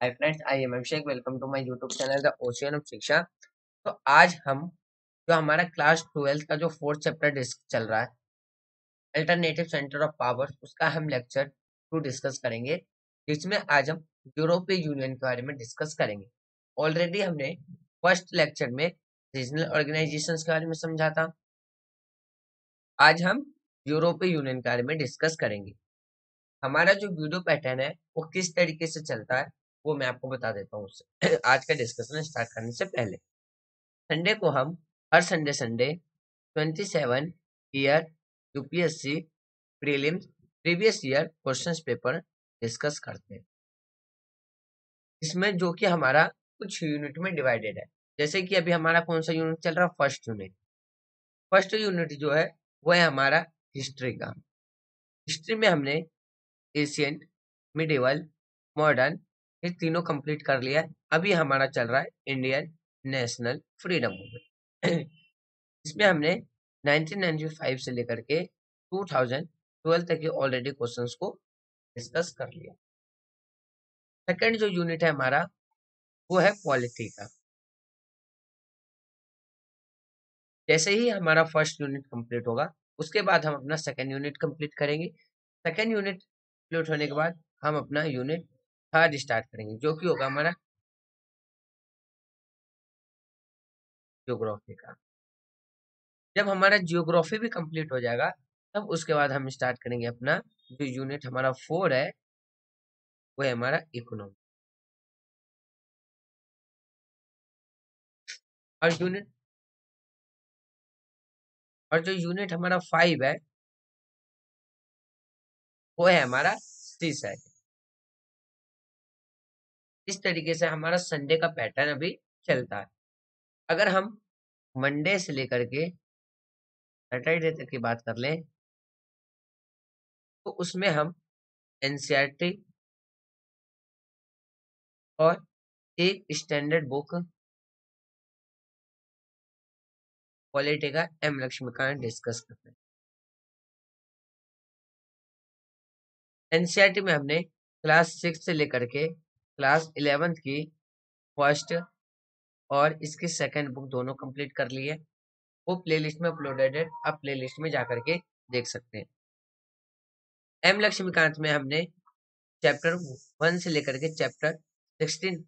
Hi friends, I am Abhishek. Welcome to my YouTube channel the ocean of Shiksha. तो आज हम जो हमारा क्लास 12 का जो फोर्थ चैप्टर चल रहा है, अल्टरनेटिव सेंटर ऑफ पावर, उसका हम लेक्चर 2 डिस्कस करेंगे, जिसमें आज हम यूरोपीय यूनियन के बारे में डिस्कस करेंगे। ऑलरेडी हमने फर्स्ट लेक्चर में रीजनल ऑर्गेनाइजेशंस के बारे में समझा था। आज हम यूरोपीय यूनियन के बारे में डिस्कस करेंगे। हमारा जो वीडियो पैटर्न है वो किस तरीके से चलता है वो मैं आपको बता देता हूँ उससे आज का डिस्कशन स्टार्ट करने से पहले। संडे को हम हर Sunday 27 year UPSC prelims previous year questions paper discuss करते हैं। इसमें जो कि हमारा कुछ यूनिट में डिवाइडेड है। जैसे कि अभी हमारा कौन सा यूनिट चल रहा है? First unit. फर्स्ट यूनिट जो है वो है हमारा हिस्ट्री का। हिस्ट्री में हमने एशियंट, मिडिवल, मॉडर्न, ये तीनों कंप्लीट कर लिया है। अभी हमारा चल रहा है इंडियन नेशनल फ्रीडम मूवमेंट। इसमें हमने 1995 से लेकर के 2012 तक के ऑलरेडी क्वेश्चंस को डिस्कस कर लिया। सेकंड जो यूनिट है हमारा वो है पॉलिटी का। जैसे ही हमारा फर्स्ट यूनिट कंप्लीट होगा उसके बाद हम अपना सेकंड यूनिट कंप्लीट करेंगे। सेकंड यूनिट कंप्लीट होने के बाद हम अपना यूनिट थर्ड स्टार्ट करेंगे, जो कि होगा हमारा ज्योग्राफी का। जब हमारा जियोग्राफी भी कंप्लीट हो जाएगा तब उसके बाद हम स्टार्ट करेंगे अपना जो यूनिट हमारा 4 है वो है हमारा इकोनॉमी। और यूनिट और जो यूनिट हमारा 5 है वो है हमारा सी सेट। इस तरीके से हमारा संडे का पैटर्न अभी चलता है। अगर हम मंडे से लेकर के सैटरडे तक की बात कर लें तो उसमें हम एनसीईआरटी और एक स्टैंडर्ड बुक पॉलिटी का एम लक्ष्मीकांत डिस्कस करते हैं। एनसीईआरटी में हमने क्लास 6 से लेकर के क्लास 11 की फर्स्ट और इसकी सेकंड बुक दोनों कंप्लीट कर ली है। वो प्लेलिस्ट में अपलोडेड है, आप प्लेलिस्ट में जाकर के देख सकते हैं। एम लक्ष्मीकांत में हमने चैप्टर 1 से लेकर के चैप्टर 16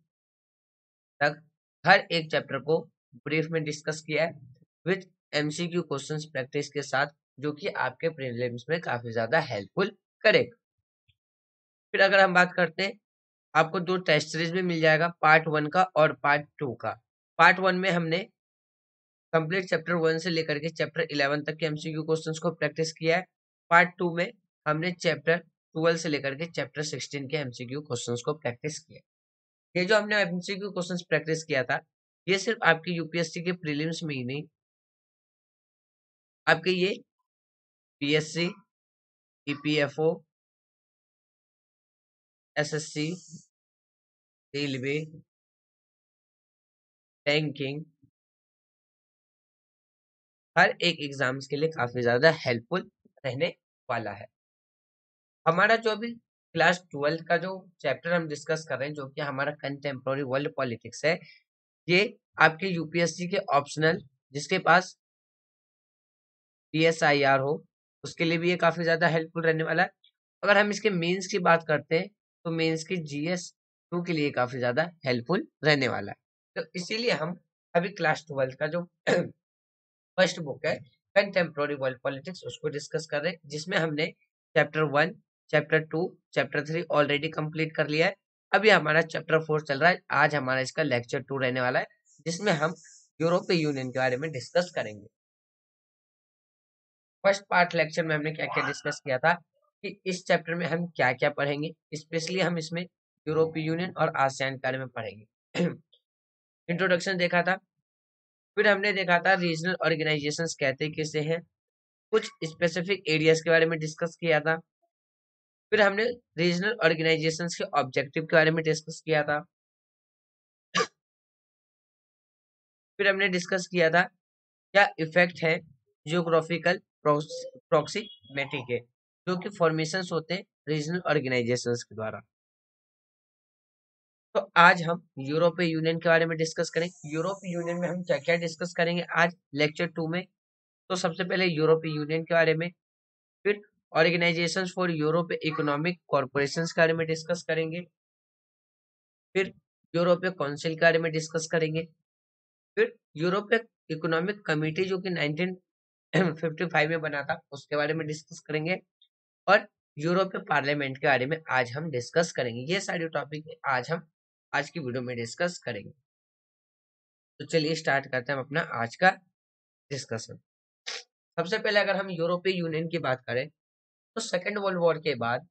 तक हर एक चैप्टर को ब्रीफ में डिस्कस किया है विद एमसीक्यू क्वेश्चंस प्रैक्टिस के साथ, जो कि आपके प्रीलिम्स में काफी ज्यादा हेल्पफुल करेगा। फिर अगर हम बात करते हैं, आपको 2 टेस्ट सीरीज में मिल जाएगा, पार्ट 1 का और पार्ट 2 का। पार्ट 1 में हमने कंप्लीट चैप्टर 1 से लेकर के चैप्टर 11 तक के एमसीक्यू क्वेश्चंस को प्रैक्टिस किया है। पार्ट 2 में हमने चैप्टर 12 से लेकर के चैप्टर 16 के एमसीक्यू क्वेश्चंस को प्रैक्टिस किया। ये जो हमने एमसीक्यू क्वेश्चंस प्रैक्टिस किया था, ये सिर्फ आपके यूपीएससी के प्रीलिम्स में ही नहीं, आपके ये PSC, EPFO, SSC, railway, banking, हर एक एग्जाम्स के लिए काफी ज्यादा हेल्पफुल रहने वाला है। हमारा जो अभी क्लास 12 का जो चैप्टर हम डिस्कस कर रहे हैं, जो कि हमारा कंटेम्प्रोरी वर्ल्ड पॉलिटिक्स है, ये आपके यूपीएससी के ऑप्शनल, जिसके पास पीएसआईआर हो, उसके लिए भी ये काफी ज्यादा हेल्पफुल रहने वाला है। अगर हम इसके मेंस की बात करते हैं तो मेंस की जीएस 2 के लिए काफी ज्यादा हेल्पफुल रहने वाला है। तो इसीलिए हम अभी क्लास 12 का जो फर्स्ट बुक है कंटेम्प्रोरी वर्ल्ड पॉलिटिक्स, उसको डिस्कस कर रहे हैं, जिसमें हमने chapter 1, chapter 2, chapter 3 already complete कर लिया है। अभी हमारा चैप्टर 4 चल रहा है। आज हमारा इसका लेक्चर 2 रहने वाला है, जिसमें हम यूरोपीय यूनियन के बारे में डिस्कस करेंगे। फर्स्ट पार्ट लेक्चर में हमने क्या क्या डिस्कस किया था कि इस चैप्टर में हम क्या क्या पढ़ेंगे, स्पेशली हम इसमें यूरोपीय यूनियन और आसियान के बारे में पढ़ेंगे। इंट्रोडक्शन देखा था, फिर हमने देखा था रीजनल ऑर्गेनाइजेशंस कहते किसे हैं, कुछ स्पेसिफिक एरियाज के बारे में डिस्कस किया था। फिर हमने रीजनल ऑर्गेनाइजेशंस के ऑब्जेक्टिव के बारे में डिस्कस किया था। फिर हमने डिस्कस किया था क्या इफेक्ट है जियोग्राफिकल प्रॉक्सिमिटी के, जो कि फॉर्मेशंस होते हैं रीजनल ऑर्गेनाइजेशंस के द्वारा। तो आज हम यूरोपीय यूनियन के बारे में डिस्कस करेंगे। यूरोपीय यूनियन में हम क्या क्या डिस्कस करेंगे आज लेक्चर 2 में। तो सबसे पहले यूरोपीय यूनियन के बारे में, फिर organisation for Europe economic corporation के बारे में डिस्कस करेंगे, फिर यूरोपीय काउंसिल के बारे में डिस्कस करेंगे, फिर यूरोपीय इकोनॉमिक कमिटी जो कि 1955 में बना था उसके बारे में डिस्कस करेंगे, और यूरोपीय पार्लियामेंट के बारे में आज हम डिस्कस करेंगे। ये सारे टॉपिक आज हम आज की वीडियो में डिस्कस करेंगे। तो चलिए स्टार्ट करते हैं हम अपना आज का डिस्कशन। सबसे पहले अगर हम यूरोपीय यूनियन की बात करें तो सेकेंड वर्ल्ड वॉर के बाद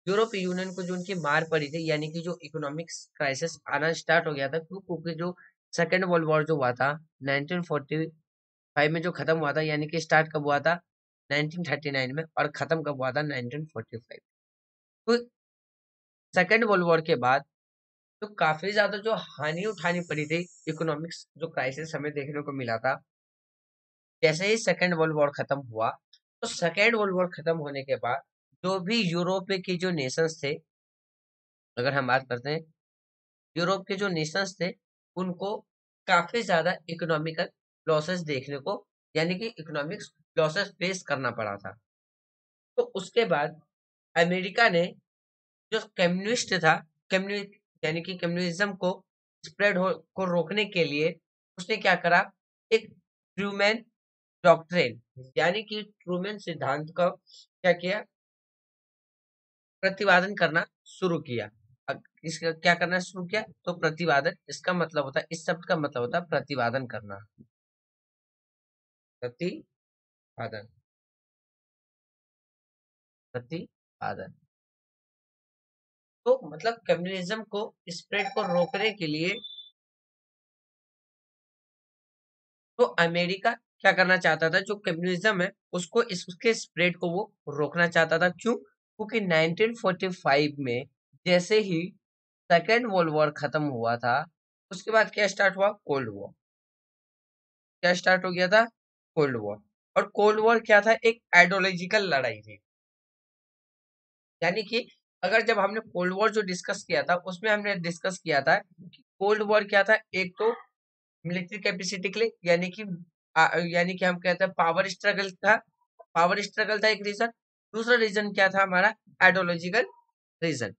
यूरोपीय यूनियन को जो उनकी मार पड़ी थी, यानी कि जो इकोनॉमिक्स क्राइसिस आना स्टार्ट हो गया था, क्योंकि जो सेकेंड वर्ल्ड वॉर जो हुआ था 1945 में जो खत्म हुआ था, यानी कि स्टार्ट कब हुआ था 1939 में और खत्म कब हुआ था 1945। तो सेकेंड वर्ल्ड वॉर के बाद तो काफी ज्यादा जो हानि उठानी पड़ी थी, इकोनॉमिक्स जो क्राइसिस हमें देखने को मिला था जैसे ही सेकेंड वर्ल्ड वॉर खत्म हुआ। तो सेकेंड वर्ल्ड वॉर खत्म होने के बाद जो भी यूरोप के जो नेशंस थे, अगर हम बात करते हैं यूरोप के जो नेशंस थे, उनको काफी ज्यादा इकोनॉमिकल लॉसेस देखने को, यानी कि इकोनॉमिक्स लॉसेस फेस करना पड़ा था। तो उसके बाद अमेरिका ने जो कम्युनिस्ट था, कम्युनि यानी कि कम्युनिज्म को स्प्रेड हो को रोकने के लिए उसने क्या करा, एक ट्रूमैन डॉक्ट्रिन यानी कि ट्रूमैन सिद्धांत का क्या किया, प्रतिपादन करना शुरू किया। इसका क्या करना शुरू किया, तो प्रतिपादन, इसका मतलब होता है, इस शब्द का मतलब होता है प्रतिपादन करना, प्रतिपादन, प्रतिपादन। तो मतलब कम्युनिज्म को स्प्रेड को रोकने के लिए तो अमेरिका क्या करना चाहता था, जो कम्युनिज्म है उसको उसके स्प्रेड को वो रोकना चाहता था। क्यों? क्योंकि 1945 में जैसे ही सेकेंड वर्ल्ड वॉर खत्म हुआ था, उसके बाद क्या स्टार्ट हुआ, कोल्ड वॉर। क्या स्टार्ट हो गया था, कोल्ड वॉर। और कोल्ड वॉर क्या था, एक आइडियोलॉजिकल लड़ाई थी। यानी कि अगर जब हमने कोल्ड वॉर जो डिस्कस किया था उसमें हमने डिस्कस किया था कि कोल्ड वॉर क्या था, एक तो मिलिट्री कैपेसिटी के लिए, यानी कि हम कहते हैं पावर स्ट्रगल था, पावर स्ट्रगल था एक रीजन। दूसरा रीजन क्या था हमारा, आइडियोलॉजिकल रीजन।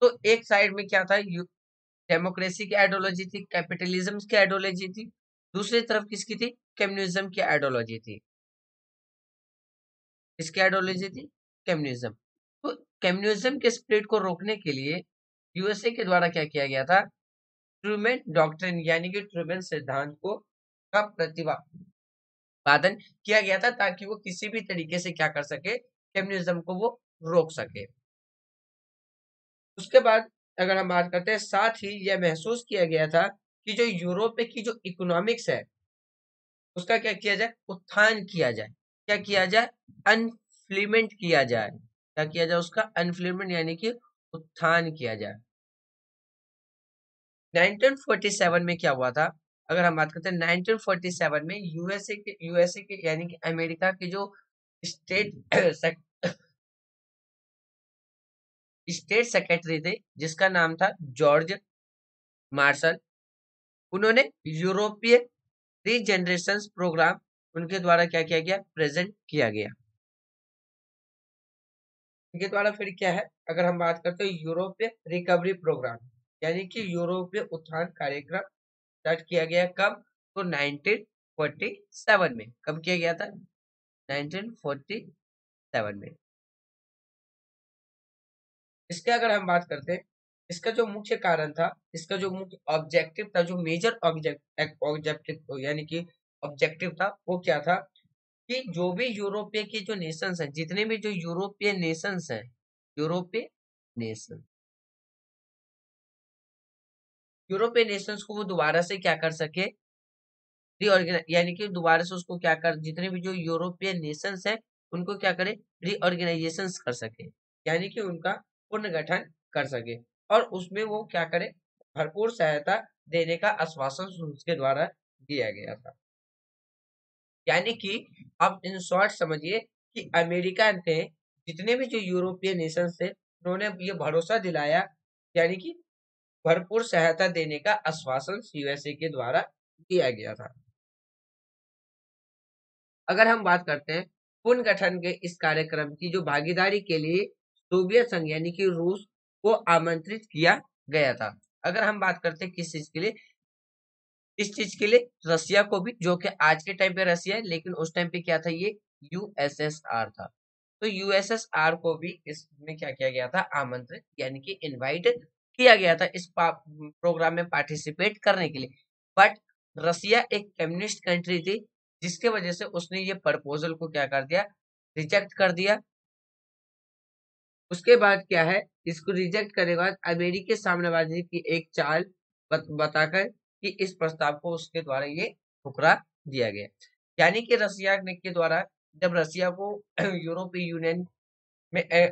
तो एक साइड में क्या था, डेमोक्रेसी की आइडियोलॉजी थी, कैपिटलिज्म की आइडियोलॉजी थी, दूसरी तरफ किसकी थी, कम्युनिज्म की आइडियोलॉजी थी। इसकी आइडियोलॉजी थी कम्युनिज्म। तो कम्युनिज्म के स्प्रेड को रोकने के लिए यूएसए के द्वारा क्या किया गया था, ट्रूमैन डॉक्ट्रिन यानी कि ट्रूमैन सिद्धांत को का प्रतिपादन किया गया था, ताकि वो किसी भी तरीके से क्या कर सके, कम्युनिज्म को वो रोक सके। उसके बाद अगर हम बात करते हैं, साथ ही यह महसूस किया गया था कि जो यूरोप की जो इकोनॉमिक्स है उसका क्या किया जाए, उत्थान किया जाए। क्या किया जाए, अनफ्लीमेंट किया जाए। क्या किया जाए, उसका अनफ्लीमेंट यानी कि उत्थान किया जाए। 1947 में क्या हुआ था, अगर हम बात करते हैं 1947 में यूएसए के यानी कि अमेरिका के जो स्टेट स्टेट सेक्रेटरी थे जिसका नाम था जॉर्ज मार्शल, उन्होंने यूरोपीय रीजनरेशन प्रोग्राम उनके द्वारा क्या किया गया, प्रेजेंट किया गया। इनके द्वारा फिर क्या है, अगर हम बात करते हैं यूरोपीय रिकवरी प्रोग्राम, यानी कि यूरोपीय उत्थान कार्यक्रम स्टार्ट किया गया कब, तो 1947 में। कब किया गया था, 1947 में। इसके अगर हम बात करते हैं, इसका जो मुख्य कारण था, इसका जो मुख्य ऑब्जेक्टिव था, जो मेजर ऑब्जेक्टिव यानी कि ऑब्जेक्टिव था, वो क्या था कि जो भी यूरोपीय के जो नेशंस हैं, जितने भी जो यूरोपीय नेशंस हैं, यूरोपीय नेशन, यूरोपीय नेशंस को वो दोबारा से क्या कर सके, रीऑर्गेनाइज, यानी कि दोबारा से उसको क्या कर, जितने भी जो यूरोपीय नेशंस हैं उनको क्या करे, रीऑर्गेनाइजेशन कर सके, यानी कि उनका पुनर्गठन कर सके। और उसमें वो क्या करे, भरपूर सहायता देने का आश्वासन उसके द्वारा दिया गया था। यानी कि आप इन शॉर्ट समझिए कि अमेरिका ने जितने भी जो यूरोपीय नेशंस थे उन्होंने ये भरोसा दिलाया, यानी कि भरपूर सहायता देने का आश्वासन यूएसए के द्वारा दिया गया था। अगर हम बात करते हैं पुनर्गठन के इस कार्यक्रम की जो भागीदारी के लिए सोवियत संघ यानी कि रूस को आमंत्रित किया गया था। अगर हम बात करते हैं किस चीज के लिए, इस चीज के लिए रसिया को भी, जो कि आज के टाइम पे रसिया है, लेकिन उस टाइम पे क्या था, ये यूएसएसआर था। तो यूएसएसआर को भी इसमें क्या किया गया था, आमंत्रित यानी कि इनवाइट किया गया था इस प्रोग्राम में पार्टिसिपेट करने के लिए। बट रसिया एक कम्युनिस्ट कंट्री थी, जिसके वजह से उसने ये प्रपोजल को क्या कर दिया, रिजेक्ट कर दिया। उसके बाद क्या है, इसको रिजेक्ट करने के बाद अमेरिकी साम्राज्यवादी की एक चाल बताकर कि इस प्रस्ताव को उसके द्वारा ये ठुकरा दिया गया। यानी कि रसिया के द्वारा, जब रसिया को यूरोपीय यूनियन में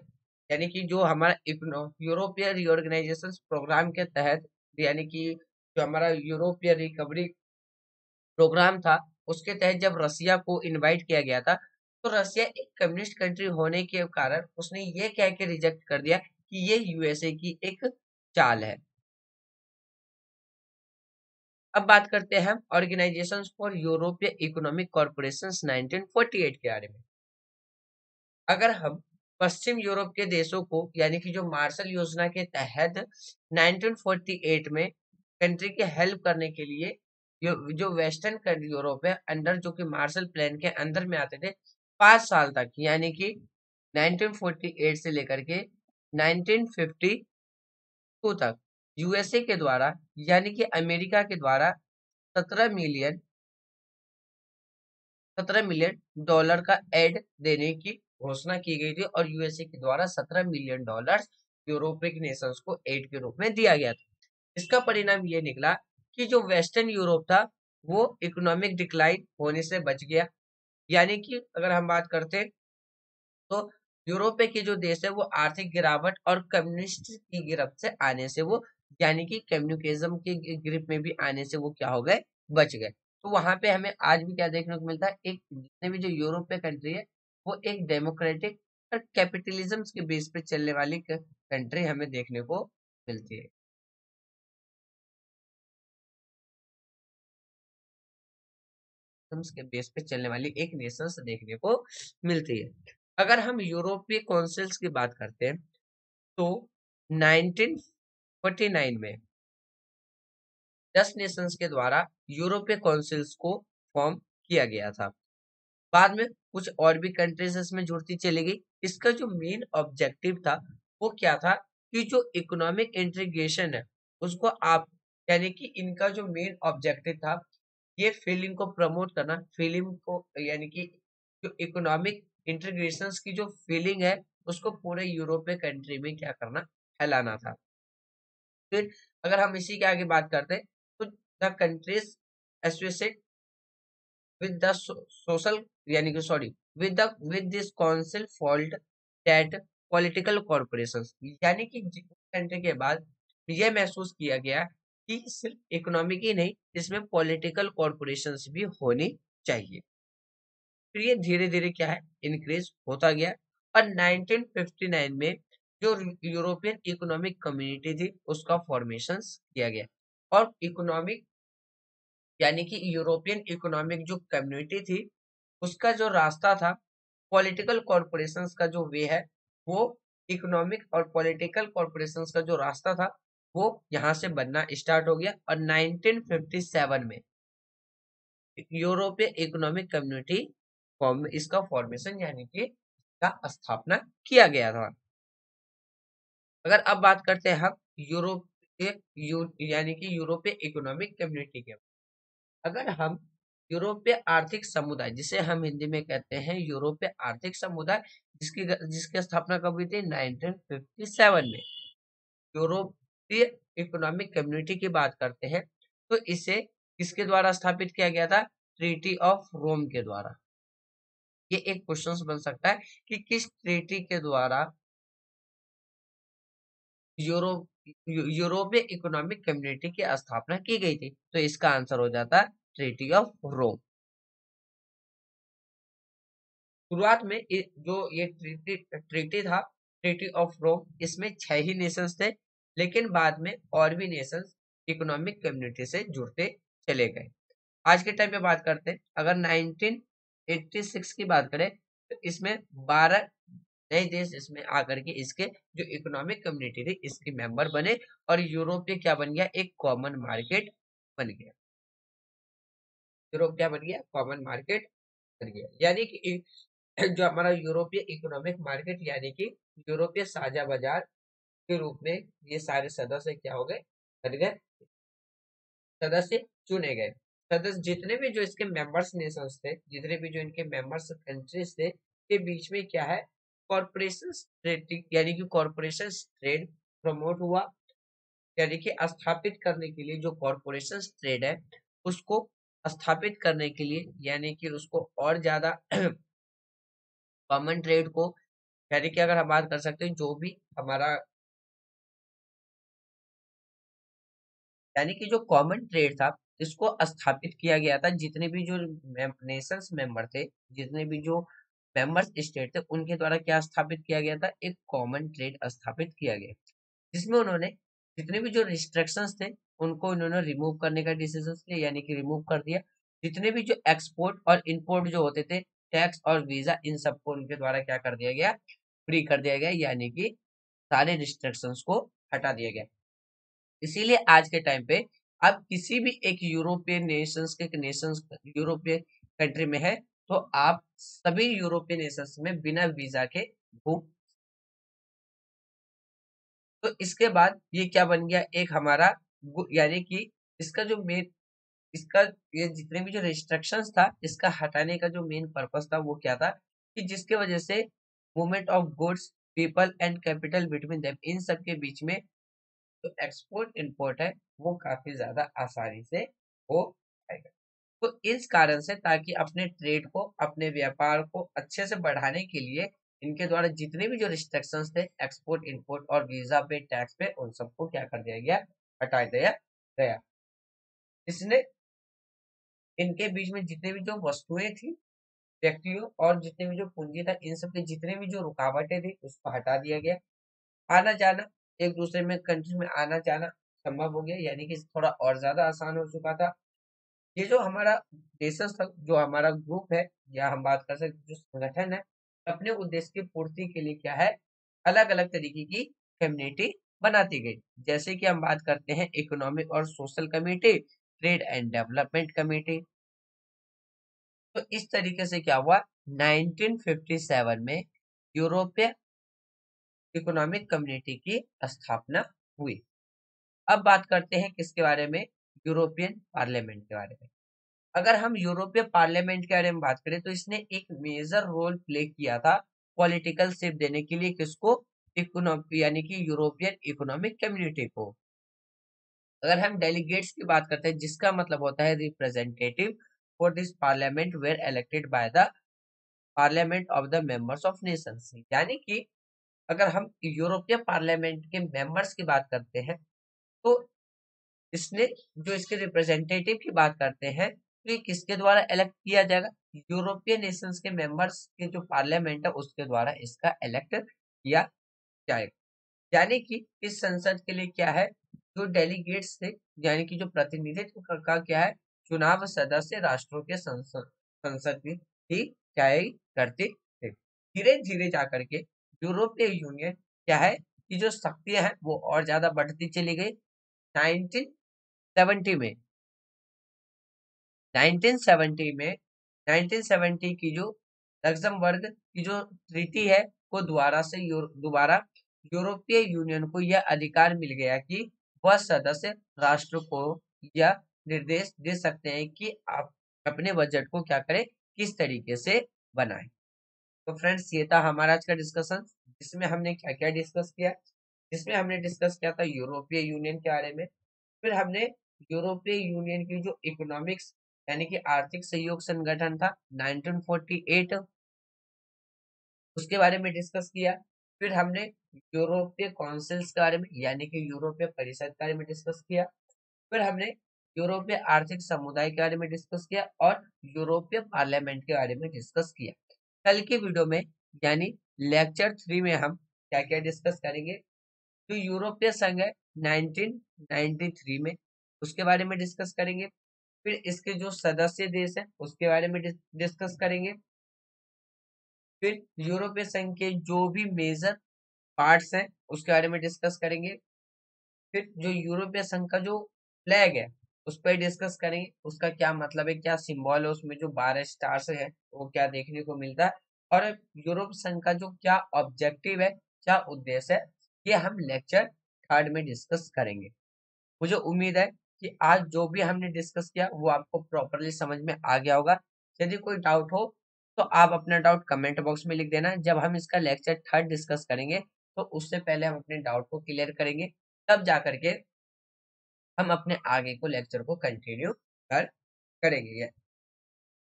यानी कि जो हमारा यूरोपीय रिओर्गेनाइजेशन प्रोग्राम के तहत, यानी कि जो हमारा यूरोपीय रिकवरी प्रोग्राम था, उसके तहत जब रसिया को इनवाइट किया गया था, तो रसिया एक कम्युनिस्ट कंट्री होने के कारण उसने ये कह के रिजेक्ट कर दिया कि ये यूएसए की एक चाल है। अब बात करते हैं हम ऑर्गेनाइजेशन फॉर यूरोपीय इकोनॉमिक कॉर्पोरेशन 1948 के बारे में। अगर हम पश्चिम यूरोप के देशों को, यानी कि जो मार्शल योजना के तहत 1948 में कंट्री की हेल्प करने के लिए जो वेस्टर्न यूरोप है अंडर, जो कि मार्शल प्लान के अंदर में आते थे, 5 साल तक, यानी कि 1948 से लेकर के 1952 तक यूएसए के द्वारा, यानी कि अमेरिका के द्वारा 17 मिलियन का एड देने की घोषणा की गई थी, और यूएसए के द्वारा 17 मिलियन यूरोपिक नेशंस को एड के रूप में दिया गया था। इसका परिणाम ये निकला कि जो वेस्टर्न यूरोप था वो इकोनॉमिक डिक्लाइन होने से बच गया। यानी कि अगर हम बात करते तो यूरोप के जो देश है वो आर्थिक गिरावट और कम्युनिस्ट की गिरफ्त से आने से वो, यानी कि कम्युनिज्म की ग्रिप में भी आने से वो क्या हो गए, बच गए। तो वहां पे हमें आज भी क्या देखने को मिलता है, एक जितने भी जो यूरोपीय कंट्री है वो एक डेमोक्रेटिक और कैपिटलिज्म के बेस पे चलने वाली कंट्री हमें देखने को मिलती है। के बेस पे चलने वाली एक नेशंस देखने को मिलती है। अगर हम यूरोपीय काउंसिल्स की बात करते हैं तो 1949 में 10 नेशंस के द्वारा यूरोपीय काउंसिल्स को फॉर्म किया गया था। बाद में कुछ और भी कंट्रीज इसमें जुड़ती चली गई। इसका जो मेन ऑब्जेक्टिव था वो क्या था कि जो इकोनॉमिक इंटीग्रेशन है उसको आप, यानी कि इनका जो मेन ऑब्जेक्टिव था ये फीलिंग को प्रमोट करना, फीलिंग को, यानी कि जो इकोनॉमिक इंटीग्रेशन की जो फीलिंग है उसको पूरे यूरोपीय कंट्री में क्या करना, फैलाना था। फिर अगर हम इसी के आगे बात करते हैं तो the countries associate with the social, यानी कि sorry, with this council fault that political corporations, यानी कि कंट्री के बाद यह महसूस किया गया कि सिर्फ इकोनॉमिक ही नहीं, इसमें पॉलिटिकल कॉर्पोरेशंस भी होनी चाहिए। फिर ये धीरे धीरे क्या है, इंक्रीज होता गया, और 1959 में जो यूरोपियन इकोनॉमिक कम्युनिटी थी उसका फॉर्मेशन किया गया। और इकोनॉमिक, यानी कि यूरोपियन इकोनॉमिक जो कम्युनिटी थी उसका जो रास्ता था, पॉलिटिकल कॉर्पोरेशंस का जो वे है, वो इकोनॉमिक और पॉलिटिकल कॉर्पोरेशंस का जो रास्ता था वो यहाँ से बनना स्टार्ट हो गया। और 1957 में यूरोपीय इकोनॉमिक कम्युनिटी फॉर्म, इसका फॉर्मेशन यानी कि का स्थापना किया गया था। अगर अब बात करते हैं हम यानी कि यूरोपीय इकोनॉमिक कम्युनिटी के, अगर हम यूरोपीय आर्थिक समुदाय, जिसे हम हिंदी में कहते हैं यूरोपीय आर्थिक समुदाय, जिसकी स्थापना कब हुई थी, 1957 में, यूरोपीय इकोनॉमिक कम्युनिटी की बात करते हैं तो इसे किसके द्वारा स्थापित किया गया था, ट्रीटी ऑफ रोम के द्वारा। ये एक क्वेश्चन बन सकता है कि किस ट्रीटी के द्वारा यूरोपीय इकोनॉमिक कम्युनिटी की स्थापना की गई थी, तो इसका आंसर हो जाता है ट्रीटी ऑफ रोम। शुरुआत में जो ये ट्रीटी था, ट्रीटी ऑफ रोम, इसमें 6 ही नेशंस थे, लेकिन बाद में और भी नेशंस इकोनॉमिक कम्युनिटी से जुड़ते चले गए। आज के टाइम पे बात करते हैं, अगर 1986 की बात करें तो इसमें 12 नए देश इसमें आकर के इसके जो इकोनॉमिक कम्युनिटी थी इसके मेंबर बने और यूरोप में क्या बन गया, एक कॉमन मार्केट बन गया। यूरोप क्या बन गया, कॉमन मार्केट बन गया। यानी कि जो हमारा यूरोपीय इकोनॉमिक मार्केट यानी कि यूरोपीय साझा बाजार के रूप में ये सारे सदस्य क्या हो गए, बन गए, सदस्य चुने गए। सदस्य जितने भी जो इसके मेंबर्स नेशंस थे, जितने भी जो इनके मेंबर्स कंट्रीज थे, के बीच में क्या है, कॉर्पोरेशन ट्रेड यानी कि कॉर्पोरेशन ट्रेड प्रमोट हुआ। यानी कि स्थापित करने के लिए जो कॉर्पोरेशन ट्रेड है उसको स्थापित करने के लिए, यानी कि उसको और ज्यादा कॉमन ट्रेड को, यानी कि अगर हम बात कर सकते हैं जो भी हमारा, यानी कि जो कॉमन ट्रेड था इसको स्थापित किया गया था। जितने भी जो नेशंस मेंबर थे, जितने भी जो मेंबर्स स्टेट थे, उनके द्वारा क्या स्थापित किया गया था, एक कॉमन ट्रेड स्थापित किया गया, जिसमें उन्होंने जितने भी जो रिस्ट्रिक्शंस थे उनको उन्होंने रिमूव करने का डिसीजन लिया, यानी कि रिमूव कर दिया। जितने भी जो एक्सपोर्ट और इंपोर्ट जो होते थे, टैक्स और वीजा, इन सबको उनके द्वारा क्या कर दिया गया, फ्री कर दिया गया, यानी कि सारे रिस्ट्रिक्शंस को हटा दिया गया। इसीलिए आज के टाइम पे आप किसी भी एक यूरोपियन नेशंस यूरोपियन कंट्री में है तो आप सभी यूरोपियन नेशंस में बिना वीजा के घूम। तो इसके बाद ये क्या बन गया, एक हमारा यानी कि इसका जो मेन, इसका ये जितने भी जो रिस्ट्रिक्शंस था इसका हटाने का जो मेन पर्पस था वो क्या था, कि जिसके वजह से movement of goods, people and capital between them, इन सब के बीच में जो एक्सपोर्ट इंपोर्ट है वो काफी ज्यादा आसानी से हो पाएगा। तो इस कारण से, ताकि अपने ट्रेड को, अपने व्यापार को अच्छे से बढ़ाने के लिए इनके द्वारा जितने भी जो रिस्ट्रिक्शंस थे एक्सपोर्ट इंपोर्ट और वीजा पे, टैक्स पे, उन सबको क्या कर दिया गया, हटा दिया गया। इसने इनके बीच में जितने भी जो वस्तुएं थी, व्यक्तियों और जितने भी जो पूंजी था, इन सब के जितने भी जो रुकावटें थी उसको हटा दिया गया। आना जाना, एक दूसरे में कंट्री में आना जाना संभव हो गया, यानी कि थोड़ा और ज्यादा आसान हो चुका था। ये जो हमारा देशज था, जो हमारा ग्रुप है, या हम बात कर सकते जो संगठन है, अपने उद्देश्य की पूर्ति के लिए क्या है, अलग अलग तरीके की कम्युनिटी बनाती गई। जैसे कि हम बात करते हैं इकोनॉमिक और social committee, trade and development committee. तो इस तरीके से क्या हुआ, 1957 में यूरोपीय इकोनॉमिक कम्युनिटी की स्थापना हुई। अब बात करते हैं किसके बारे में, यूरोपियन पार्लियामेंट के बारे में। अगर हम यूरोपीय पार्लियामेंट के बारे में बात करें तो इसने एक मेजर रोल प्ले किया था पॉलिटिकल शिप देने के लिए, किसको, इकोनॉमिक यानी कि यूरोपियन इकोनॉमिक कम्युनिटी को। अगर हम डेलीगेट्स की बात करते हैं, जिसका मतलब होता है representative for this parliament were elected by the parliament of the members of nations, यानी कि अगर हम यूरोपीय पार्लियामेंट के मेंबर्स की बात करते हैं तो इसने जो इसके रिप्रेजेंटेटिव की बात करते हैं तो ये किसके द्वारा इलेक्ट किया जाएगा, यूरोपियन नेशंस के मेंबर्स के जो पार्लियामेंट है उसके द्वारा इसका इलेक्ट किया जाएगा। यानी कि इस संसद के लिए क्या है, जो डेलीगेट्स थे, यानी कि जो प्रतिनिधित्व का क्या है, चुनाव सदस्य राष्ट्रों के संसद संसद की ही क्या है, करते थे। धीरे धीरे जाकर के यूरोपीय यूनियन क्या है कि जो शक्तियां हैं वो और ज्यादा बढ़ती चली गई। 1970 में 1970 में 1970 की जो लक्जमबर्ग की जो ट्रीटी है को दोबारा यूरोपीय यूनियन को यह अधिकार मिल गया कि वह सदस्य राष्ट्र को यह निर्देश दे सकते हैं कि आप अपने बजट को क्या करें, किस तरीके से बनाएं। तो फ्रेंड्स ये था हमारा आज का डिस्कशन, जिसमें हमने क्या क्या डिस्कस किया, जिसमें हमने डिस्कस किया था यूरोपीय यूनियन के बारे में। फिर हमने यूरोपीय यूनियन की जो इकोनॉमिक्स यानी कि आर्थिक सहयोग संगठन था 1948, उसके बारे में डिस्कस किया। फिर हमने यूरोपीय काउंसिल्स के बारे में यानी कि यूरोपीय परिषद के बारे में डिस्कस किया। फिर हमने यूरोपीय आर्थिक समुदाय के बारे में डिस्कस किया और यूरोपीय पार्लियामेंट के बारे में डिस्कस किया। कल की वीडियो में यानी लेक्चर 3 में हम क्या क्या डिस्कस करेंगे, जो यूरोपीय संघ है 1993 में, उसके बारे में डिस्कस करेंगे। फिर इसके जो सदस्य देश हैं उसके बारे में डिस्कस करेंगे। फिर यूरोपीय संघ के जो भी मेजर पार्ट्स हैं उसके बारे में डिस्कस करेंगे। फिर जो यूरोपीय संघ का जो फ्लैग है उस पर डिस्कस करेंगे, उसका क्या मतलब है, क्या सिंबल है, उसमें जो 12 स्टार्स है वो क्या देखने को मिलता है, और यूरोप संघ का जो क्या ऑब्जेक्टिव है, क्या उद्देश्य है, ये हम लेक्चर थर्ड में डिस्कस करेंगे। मुझे उम्मीद है कि आज जो भी हमने डिस्कस किया वो आपको प्रॉपरली समझ में आ गया होगा। यदि कोई डाउट हो तो आप अपना डाउट कमेंट बॉक्स में लिख देना। जब हम इसका लेक्चर थर्ड डिस्कस करेंगे तो उससे पहले हम अपने डाउट को क्लियर करेंगे, तब जा करके हम अपने आगे को लेक्चर को कंटिन्यू करेंगे।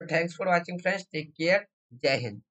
Thanks for watching friends, take care, Jai Hind.